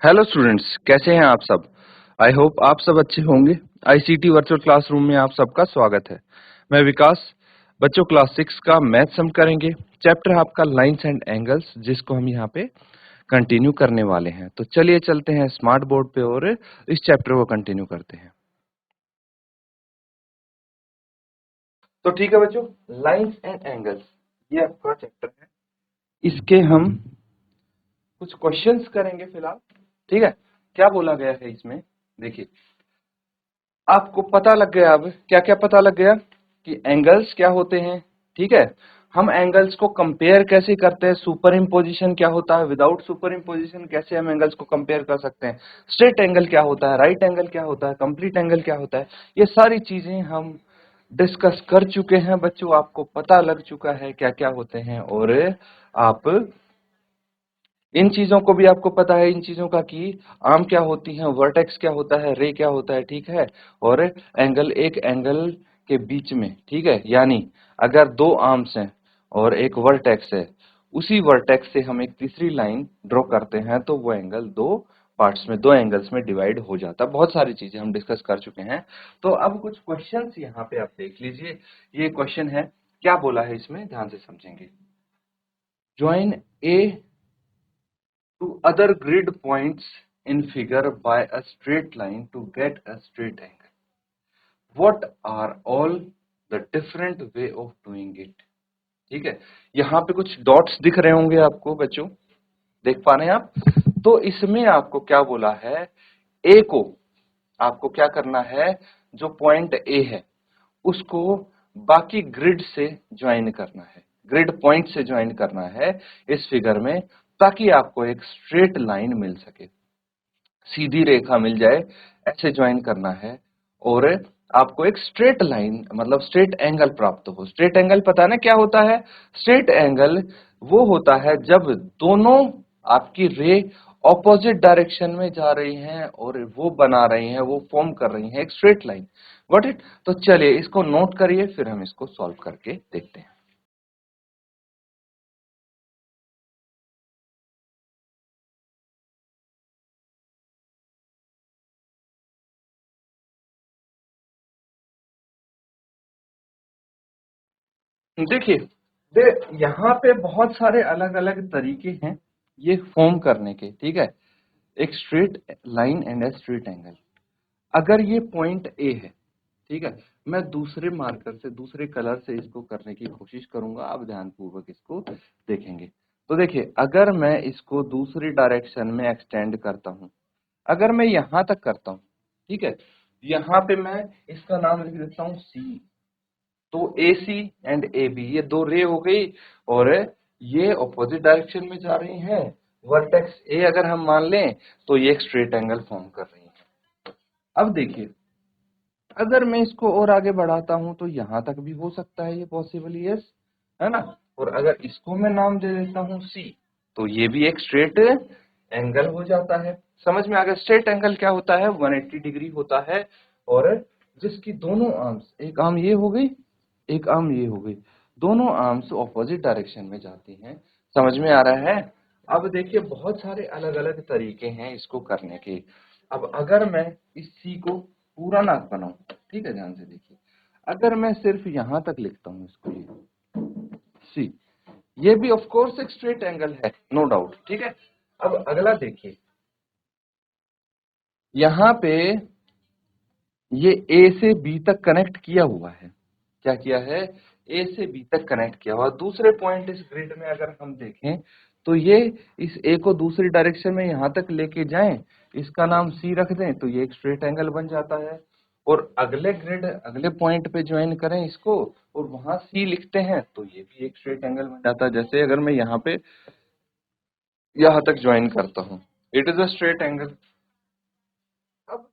Hello students, कैसे हैं आप सब। आई होप आप सब अच्छे होंगे। आईसीटी वर्चुअल क्लासरूम में आप सबका स्वागत है। मैं विकास। बच्चों, क्लास 6 का मैथ्स हम करेंगे। चैप्टर है आपका लाइंस एंड एंगल्स, जिसको हम यहाँ पे कंटिन्यू करने वाले हैं। तो चलिए चलते हैं स्मार्ट बोर्ड पे और इस चैप्टर को कंटिन्यू करते हैं। तो ठीक है बच्चों, लाइंस एंड एंगल्स ये आपका चैप्टर है। इसके हम कुछ क्वेश्चंस करेंगे फिलहाल। ठीक है, क्या बोला गया है इसमें, देखिए। आपको पता लग गया, अब क्या क्या पता लग गया कि एंगल्स क्या होते हैं। ठीक है, हम एंगल्स को कंपेयर कैसे करते हैं, सुपर इम्पोजिशन क्या होता है, विदाउट सुपर इम्पोजिशन कैसे हम एंगल्स को कंपेयर कर सकते हैं, स्ट्रेट एंगल क्या होता है, राइट एंगल क्या होता है, कंप्लीट एंगल क्या होता है, ये सारी चीजें हम डिस्कस कर चुके हैं बच्चों। आपको पता लग चुका है क्या क्या होते हैं, और आप इन चीजों को भी आपको पता है, इन चीजों का कि आर्म क्या होती है, वर्टेक्स क्या होता है, रे क्या होता है। ठीक है, और एंगल, एक एंगल के बीच में, ठीक है, यानी अगर दो आर्म्स हैं और एक वर्टेक्स है, उसी वर्टेक्स से हम एक तीसरी लाइन ड्रॉ करते हैं तो वो एंगल दो पार्ट्स में, दो एंगल्स में डिवाइड हो जाता है। बहुत सारी चीजें हम डिस्कस कर चुके हैं। तो अब कुछ क्वेश्चंस यहाँ पे आप देख लीजिए। ये क्वेश्चन है, क्या बोला है इसमें, ध्यान से समझेंगे। Join A to other grid points in figure by a straight line to get a straight angle. What are all the different way of doing it? ठीक है, यहाँ पे कुछ डॉट्स दिख रहे होंगे आपको बच्चों, देख पा रहे हैं आप। तो इसमें आपको क्या बोला है, ए को आपको क्या करना है, जो पॉइंट ए है उसको बाकी ग्रिड से ज्वाइन करना है, ग्रिड पॉइंट से ज्वाइन करना है इस फिगर में, ताकि आपको एक स्ट्रेट लाइन मिल सके, सीधी रेखा मिल जाए, ऐसे ज्वाइन करना है। और आपको एक स्ट्रेट लाइन, मतलब स्ट्रेट एंगल प्राप्त हो। स्ट्रेट एंगल पता है ना क्या होता है, स्ट्रेट एंगल वो होता है जब दोनों आपकी रे ऑपोजिट डायरेक्शन में जा रही हैं और वो बना रही हैं, वो फॉर्म कर रही हैं एक स्ट्रेट लाइन। Got it. तो चलिए इसको नोट करिए, फिर हम इसको सॉल्व करके देखते हैं। देखिए, दे यहाँ पे बहुत सारे अलग अलग तरीके हैं ये फॉर्म करने के। ठीक है, एक straight line and a straight angle. अगर ये पॉइंट ए है, ठीक है, मैं दूसरे मार्कर से, दूसरे कलर से इसको करने की कोशिश करूंगा। आप ध्यानपूर्वक इसको देखेंगे तो देखिए, अगर मैं इसको दूसरी डायरेक्शन में एक्सटेंड करता हूं, अगर मैं यहां तक करता हूं, ठीक है, यहां पे मैं इसका नाम लिख देता हूं सी। तो ए सी एंड ए बी ये दो रे हो गई, और ये ऑपोजिट डायरेक्शन में जा रही हैं। वर्टेक्स ए अगर हम मान लें तो ये एक स्ट्रेट एंगल फॉर्म कर रही है। अब देखिए, अगर मैं इसको और आगे बढ़ाता हूं तो यहां तक भी हो सकता है, ये पॉसिबल, यस, है ना। और अगर इसको मैं नाम दे देता हूं सी, तो ये भी एक स्ट्रेट एंगल हो जाता है। समझ में आ गया, स्ट्रेट एंगल क्या होता है, 180 डिग्री होता है, और जिसकी दोनों आर्म्स, एक आर्म ये हो गई, एक आर्म ये हो गई, दोनों आर्म्स ऑपोजिट डायरेक्शन में जाती हैं। समझ में आ रहा है। अब देखिए, बहुत सारे अलग अलग तरीके हैं इसको करने के। अब अगर मैं इस सी को पूरा ना बनाऊं, ठीक है, ध्यान से देखिए, अगर मैं सिर्फ यहां तक लिखता हूं इसको, ये सी, ये भी ऑफ कोर्स एक स्ट्रेट एंगल है, नो डाउट। ठीक है, अब अगला देखिए, यहां पे ये ए से बी तक कनेक्ट किया हुआ है। क्या किया है, ए से बी तक कनेक्ट किया हुआ। दूसरे पॉइंट इस ग्रिड में अगर हम देखें तो ये इस ए को दूसरी डायरेक्शन में यहां तक लेके जाएं, इसका नाम सी रख दें, तो ये एक स्ट्रेट एंगल बन जाता है। और अगले ग्रिड, अगले पॉइंट पे ज्वाइन करें इसको और वहां सी लिखते हैं, तो ये भी एक स्ट्रेट एंगल बन जाता है। जैसे अगर मैं यहाँ पे यहां तक ज्वाइन करता हूं, it is a straight angle. अब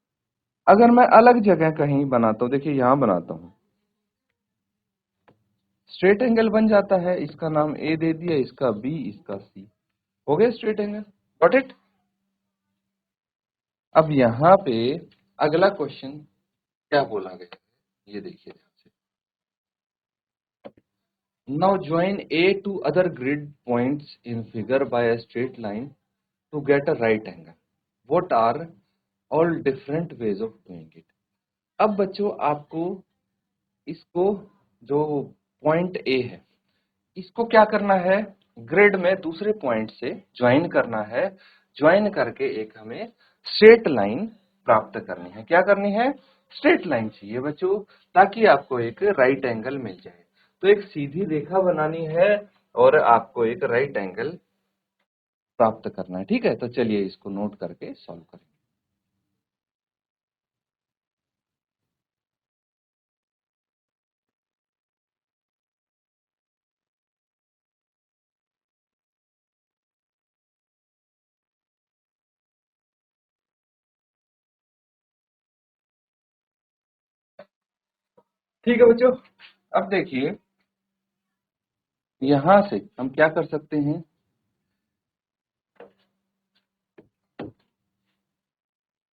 अगर मैं अलग जगह कहीं बनाता हूं, देखिए यहां बनाता हूं, स्ट्रेट एंगल बन जाता है। इसका नाम ए दे दिया, इसका बी, इसका सी, हो गया स्ट्रेट एंगल। Got it. अब यहाँ पे अगला क्वेश्चन क्या बोला गया है, ये देखिए ध्यान से। Now join a two other grid points in figure by a straight line to get a right angle. What are all different ways of doing it. अब बच्चों आपको इसको, जो पॉइंट ए है, इसको क्या करना है, ग्रिड में दूसरे पॉइंट से ज्वाइन करना है। ज्वाइन करके एक हमें स्ट्रेट लाइन प्राप्त करनी है। क्या करनी है, स्ट्रेट लाइन चाहिए बच्चों, ताकि आपको एक राइट एंगल मिल जाए। तो एक सीधी रेखा बनानी है और आपको एक राइट एंगल प्राप्त करना है। ठीक है, तो चलिए इसको नोट करके सॉल्व करेंगे। ठीक है बच्चों, अब देखिए यहां से हम क्या कर सकते हैं,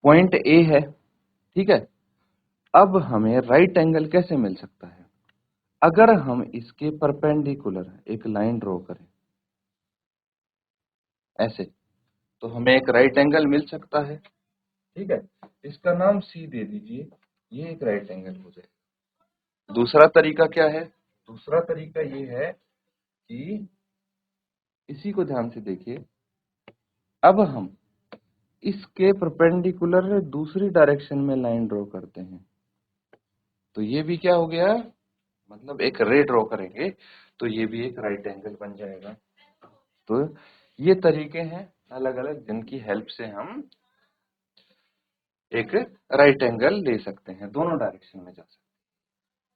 पॉइंट ए है, ठीक है। अब हमें राइट एंगल कैसे मिल सकता है, अगर हम इसके परपेंडिकुलर एक लाइन ड्रॉ करें ऐसे, तो हमें एक राइट एंगल मिल सकता है। ठीक है, इसका नाम सी दे दीजिए, ये एक राइट एंगल हो जाए। दूसरा तरीका क्या है, दूसरा तरीका ये है कि इसी को ध्यान से देखिए, अब हम इसके परपेंडिकुलर दूसरी डायरेक्शन में लाइन ड्रॉ करते हैं, तो ये भी क्या हो गया, मतलब एक रे ड्रॉ करेंगे तो ये भी एक राइट एंगल बन जाएगा। तो ये तरीके हैं अलग अलग जिनकी हेल्प से हम एक राइट एंगल ले सकते हैं, दोनों डायरेक्शन में जा सकते हैं।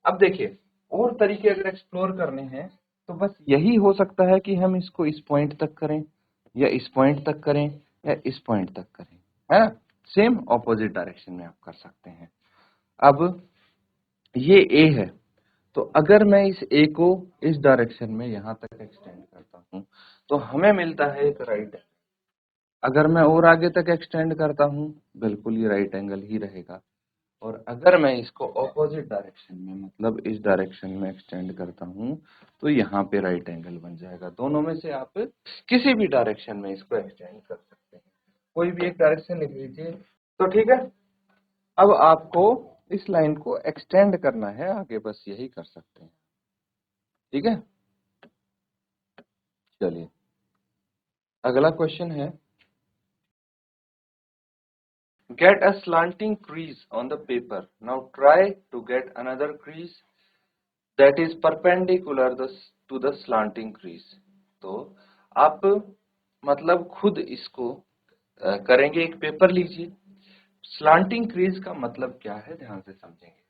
अब देखिए और तरीके अगर एक्सप्लोर करने हैं तो बस यही हो सकता है कि हम इसको इस पॉइंट तक करें, या इस पॉइंट तक करें, या इस पॉइंट तक करें, है ना। सेम ऑपोजिट डायरेक्शन में आप कर सकते हैं। अब ये ए है, तो अगर मैं इस ए को इस डायरेक्शन में यहां तक एक्सटेंड करता हूं तो हमें मिलता है एक राइट एंगल। अगर मैं और आगे तक एक्सटेंड करता हूं, बिल्कुल ये राइट एंगल ही रहेगा। और अगर मैं इसको ऑपोजिट डायरेक्शन में, मतलब इस डायरेक्शन में एक्सटेंड करता हूं, तो यहाँ पे राइट एंगल बन जाएगा। दोनों में से आप किसी भी डायरेक्शन में इसको एक्सटेंड कर सकते हैं, कोई भी एक डायरेक्शन लिख लीजिए। तो ठीक है, अब आपको इस लाइन को एक्सटेंड करना है आगे, बस यही कर सकते हैं। ठीक है, चलिए अगला क्वेश्चन है, get a slanting crease on the paper. Now try to get another crease that is perpendicular to the slanting crease. तो आप मतलब खुद इसको करेंगे, एक पेपर लीजिए। स्लांटिंग क्रीज का मतलब क्या है, ध्यान से समझेंगे।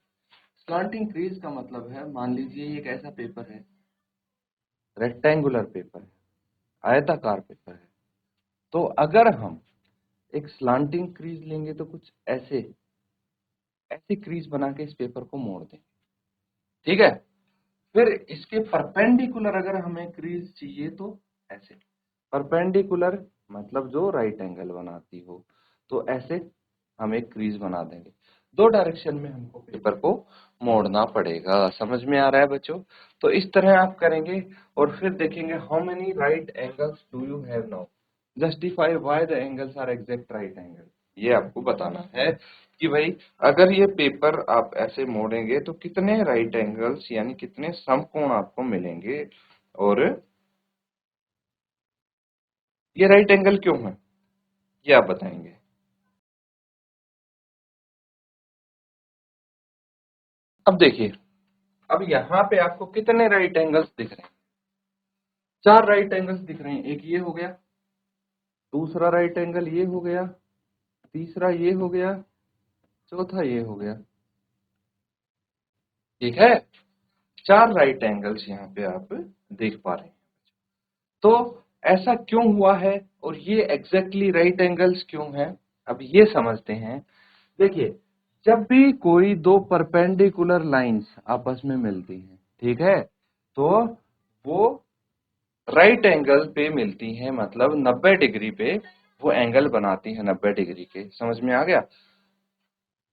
स्लांटिंग क्रीज का मतलब है, मान लीजिए ये एक ऐसा पेपर है, रेक्टेंगुलर पेपर है, आयताकार पेपर है, तो अगर हम एक स्लांटिंग क्रीज लेंगे तो कुछ ऐसे ऐसे क्रीज बना के इस पेपर को मोड़ दें। ठीक है, फिर इसके परपेंडिकुलर अगर हमें क्रीज चाहिए तो ऐसे, परपेंडिकुलर मतलब जो राइट एंगल बनाती हो, तो ऐसे हम एक क्रीज बना देंगे। दो डायरेक्शन में हमको पेपर को मोड़ना पड़ेगा। समझ में आ रहा है बच्चों? तो इस तरह आप करेंगे और फिर देखेंगे how many right angles do you have now, justify why the angles are exact right angle. ये आपको बताना है कि भाई अगर ये पेपर आप ऐसे मोड़ेंगे तो कितने राइट एंगल्स यानी कितने समकोण आपको मिलेंगे, और ये राइट एंगल क्यों है ये आप बताएंगे। अब देखिए, अब यहाँ पे आपको कितने राइट एंगल्स दिख रहे हैं, चार राइट एंगल्स दिख रहे हैं। एक ये हो गया, दूसरा राइट एंगल ये हो गया, तीसरा ये हो गया, चौथा ये हो गया। ठीक है, चार राइट एंगल्स यहाँ पे आप देख पा रहे हैं। तो ऐसा क्यों हुआ है और ये एग्जैक्टली राइट एंगल्स क्यों है, अब ये समझते हैं। देखिए, जब भी कोई दो परपेंडिकुलर लाइंस आपस में मिलती हैं, ठीक है, तो वो राइट एंगल पे मिलती हैं, मतलब 90 डिग्री पे वो एंगल बनाती हैं, 90 डिग्री के। समझ में आ गया?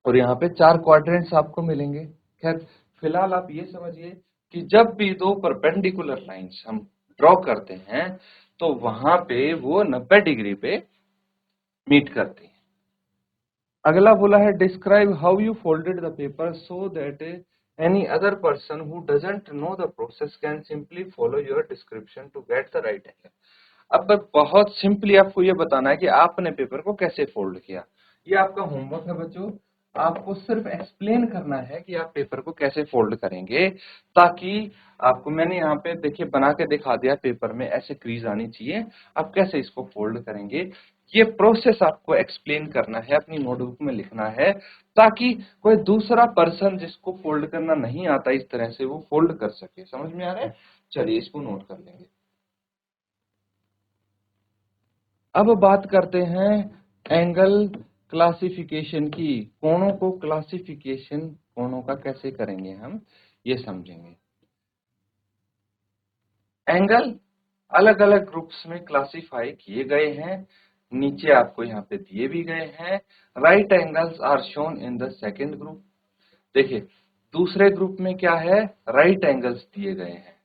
और यहाँ पे चार क्वाड्रेंट्स आपको मिलेंगे। खैर फिलहाल आप ये समझिए कि जब भी दो परपेंडिकुलर लाइंस हम ड्रॉ करते हैं तो वहां पे वो 90 डिग्री पे मीट करती हैं। अगला बोला है describe how you folded the paper so that any other person who doesn't know the process can simply follow your description to get the right angle. अब बहुत सिंपली आपको ये बताना है कि आपने पेपर को कैसे फोल्ड किया। ये आपका होमवर्क है बच्चों, आपको सिर्फ एक्सप्लेन करना है कि आप पेपर को कैसे फोल्ड करेंगे, ताकि आपको मैंने यहाँ पे देखिए बना के दिखा दिया, पेपर में ऐसे क्रीज आनी चाहिए, आप कैसे इसको फोल्ड करेंगे ये प्रोसेस आपको एक्सप्लेन करना है, अपनी नोटबुक में लिखना है, ताकि कोई दूसरा पर्सन जिसको फोल्ड करना नहीं आता इस तरह से वो फोल्ड कर सके। समझ में आ रहा है? चलिए इसको नोट कर लेंगे। अब बात करते हैं एंगल क्लासिफिकेशन की। कोणों को क्लासिफिकेशन कोणों का कैसे करेंगे हम ये समझेंगे। एंगल अलग अलग ग्रुप्स में क्लासिफाई किए गए हैं, नीचे आपको यहाँ पे दिए भी गए हैं। Right angles are shown in the second group. देखिए दूसरे ग्रुप में क्या है, राइट एंगल्स दिए गए हैं।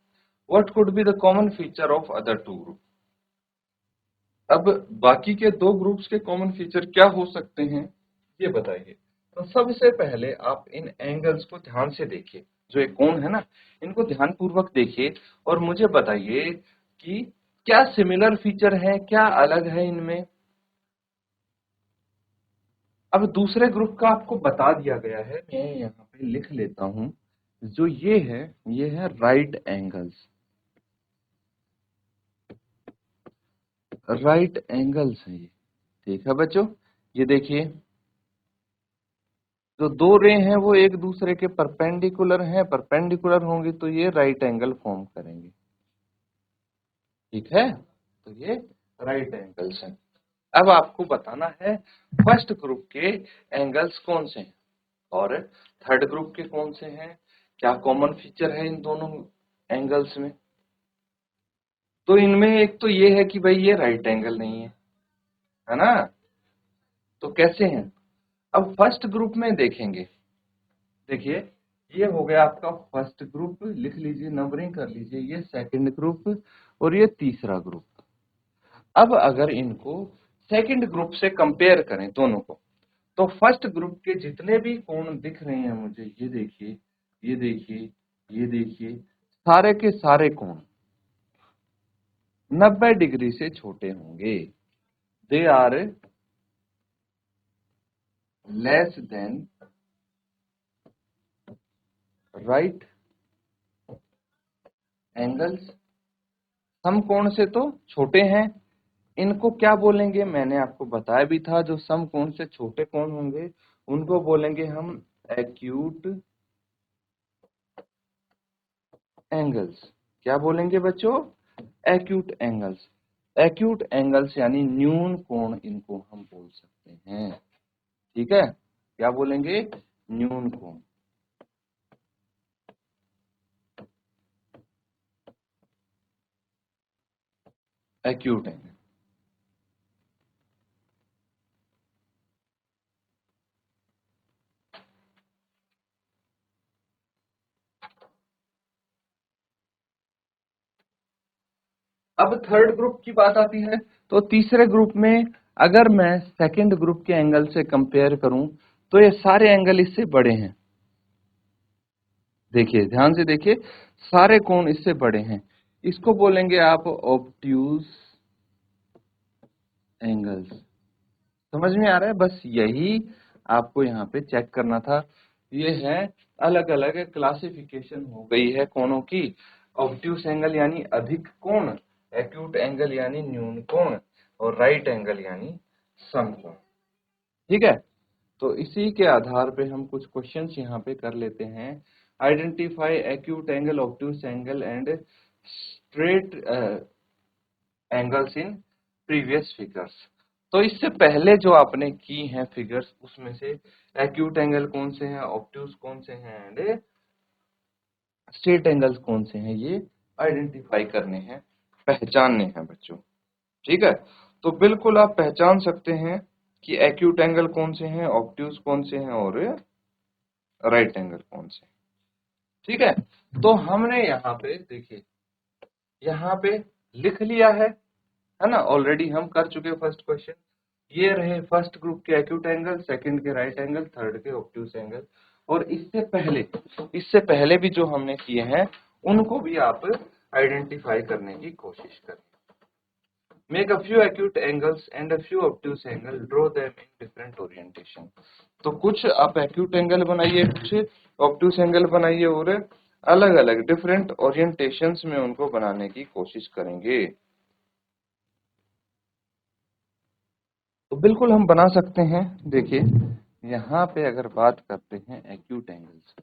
What could be the common feature of other two group. अब बाकी के दो ग्रुप्स के कॉमन फीचर क्या हो सकते हैं ये बताइए। तो सबसे पहले आप इन एंगल्स को ध्यान से देखिए, जो एक कोण है ना, इनको ध्यान पूर्वक देखिए और मुझे बताइए कि क्या सिमिलर फीचर है, क्या अलग है इनमें। अब दूसरे ग्रुप का आपको बता दिया गया है, मैं यहाँ पे लिख लेता हूं। जो ये है राइट एंगल्स। राइट एंगल्स है ये, ठीक है बच्चों। ये देखिए जो दो रे हैं वो एक दूसरे के परपेंडिकुलर हैं, परपेंडिकुलर होंगी तो ये राइट एंगल फॉर्म करेंगे, ठीक है। तो ये राइट एंगल्स हैं। अब आपको बताना है फर्स्ट ग्रुप के एंगल्स कौन से हैं और थर्ड ग्रुप के कौन से हैं, क्या कॉमन फीचर है इन दोनों एंगल्स में। तो इनमें एक तो ये है कि भाई ये राइट एंगल नहीं है ना। तो कैसे हैं, अब फर्स्ट ग्रुप में देखेंगे। देखिए ये हो गया आपका फर्स्ट ग्रुप, लिख लीजिए, नंबरिंग कर लीजिए, ये सेकंड ग्रुप और ये तीसरा ग्रुप। अब अगर इनको सेकंड ग्रुप से कंपेयर करें दोनों को, तो फर्स्ट ग्रुप के जितने भी कोण दिख रहे हैं मुझे, ये देखिए, ये देखिए, ये देखिए, सारे के सारे कोण 90 डिग्री से छोटे होंगे। They are less than right angles. समकोण से तो छोटे हैं, इनको क्या बोलेंगे मैंने आपको बताया भी था, जो समकोण से छोटे कोण होंगे उनको बोलेंगे हम एक्यूट एंगल्स। क्या बोलेंगे बच्चों, एक्यूट एंगल्स। एक्यूट एंगल्स यानी न्यून कोण इनको हम बोल सकते हैं, ठीक है। क्या बोलेंगे, न्यून कोण, एक्यूट एंगल। अब थर्ड ग्रुप की बात आती है, तो तीसरे ग्रुप में अगर मैं सेकंड ग्रुप के एंगल से कंपेयर करूं तो ये सारे एंगल इससे बड़े हैं। देखिए ध्यान से देखिए, सारे कोण इससे बड़े हैं, इसको बोलेंगे आप ऑब्ट्यूज एंगल्स। समझ में आ रहा है, बस यही आपको यहाँ पे चेक करना था। ये है अलग अलग क्लासिफिकेशन हो गई है कोणों की। ऑब्ट्यूज एंगल यानी अधिक कोण, एक्यूट एंगल यानी न्यून कोण और राइट एंगल यानी समकोण, ठीक है। तो इसी के आधार पे हम कुछ क्वेश्चंस यहाँ पे कर लेते हैं। Identify acute angle, obtuse angle and straight angles in previous figures. तो इससे पहले जो आपने की हैं फिगर्स, उसमें से एक्यूट एंगल कौन से हैं, ऑब्ट्यूज कौन से हैं एंड स्ट्रेट एंगल्स कौन से हैं, ये आइडेंटिफाई करने हैं, पहचानने हैं बच्चों, ठीक है। तो बिल्कुल आप पहचान सकते हैं कि एक्यूट एंगल कौन से हैं, ऑब्ट्यूज कौन से हैं और राइट एंगल कौन से हैं, ठीक है। तो हमने यहाँ पे देखिए, यहाँ पे लिख लिया है ना, ऑलरेडी हम कर चुके फर्स्ट क्वेश्चन। ये रहे फर्स्ट ग्रुप के एक्यूट एंगल, सेकंड के राइट एंगल, थर्ड के ऑब्ट्यूज एंगल। और इससे पहले भी जो हमने किए हैं उनको भी आप आइडेंटिफाई करने की कोशिश करें। Make a few acute angles and a few obtuse angle, draw them in different orientation. तो कुछ आप एक्यूट एंगल बनाइए, कुछ ऑब्ट्यूज एंगल बनाइए और अलग अलग डिफरेंट ओरिएंटेशंस में उनको बनाने की कोशिश करेंगे। तो बिल्कुल हम बना सकते हैं। देखिए यहाँ पे अगर बात करते हैं एक्यूट एंगल्स,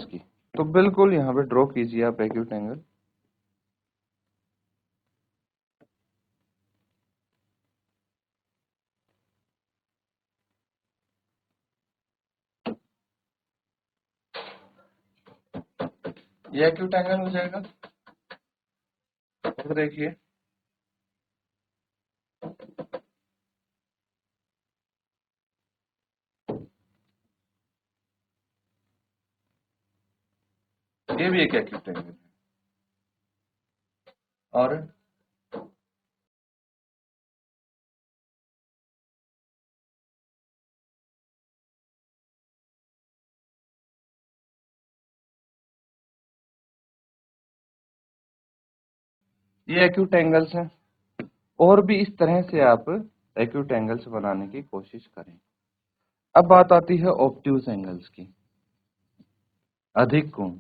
की, तो बिल्कुल यहाँ पे ड्रॉ कीजिए आप एक्यूट एंगल। ये एक्यूट एंगल हो जाएगा। और देखिए ये भी एक एक्यूट एंगल है। और ये एक्यूट एंगल्स हैं। और भी इस तरह से आप एक्यूट एंगल्स बनाने की कोशिश करें। अब बात आती है ऑब्ट्यूज एंगल्स की। अधिक कोण,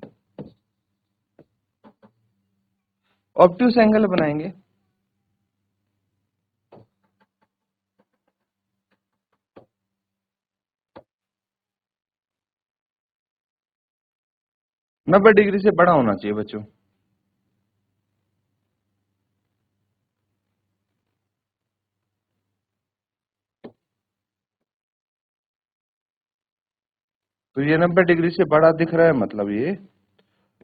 ऑब्ट्यूज एंगल बनाएंगे। नब्बे डिग्री से बड़ा होना चाहिए बच्चों। तो ये 90 डिग्री से बड़ा दिख रहा है, मतलब ये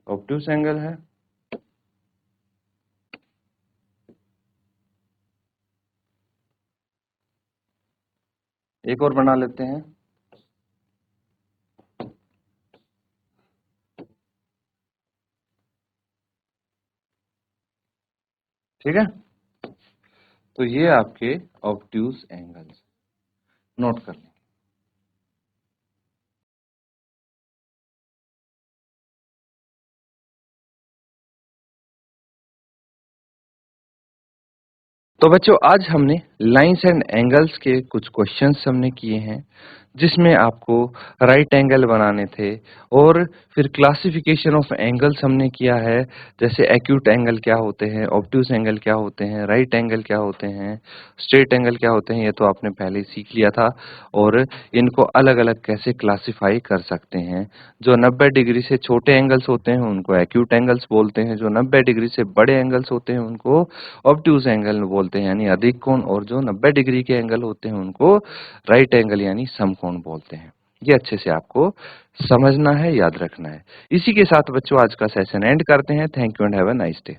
ऑब्ट्यूज एंगल है। एक और बना लेते हैं। ठीक है, तो ये आपके ऑब्ट्यूज एंगल्स नोट कर लें। तो बच्चों आज हमने लाइंस एंड एंगल्स के कुछ क्वेश्चंस हमने किए हैं, जिसमें आपको राइट एंगल बनाने थे और फिर क्लासिफिकेशन ऑफ एंगल्स हमने किया है। जैसे एक्यूट एंगल क्या होते हैं, ऑब्ट्यूज एंगल क्या होते हैं, राइट एंगल क्या होते हैं, स्ट्रेट एंगल क्या होते हैं, ये तो आपने पहले ही सीख लिया था। और इनको अलग अलग कैसे क्लासिफाई कर सकते हैं। जो 90 डिग्री से छोटे एंगल्स होते हैं उनको एक्यूट एंगल्स बोलते हैं, जो 90 डिग्री से बड़े एंगल्स होते हैं उनको ऑब्ट्यूज एंगल बोलते हैं यानी अधिक कोण, और जो 90 डिग्री के एंगल होते हैं उनको राइट एंगल यानी समकोण बोलते हैं। ये अच्छे से आपको समझना है, याद रखना है। इसी के साथ बच्चों आज का सेशन एंड करते हैं। Thank you and have a nice day.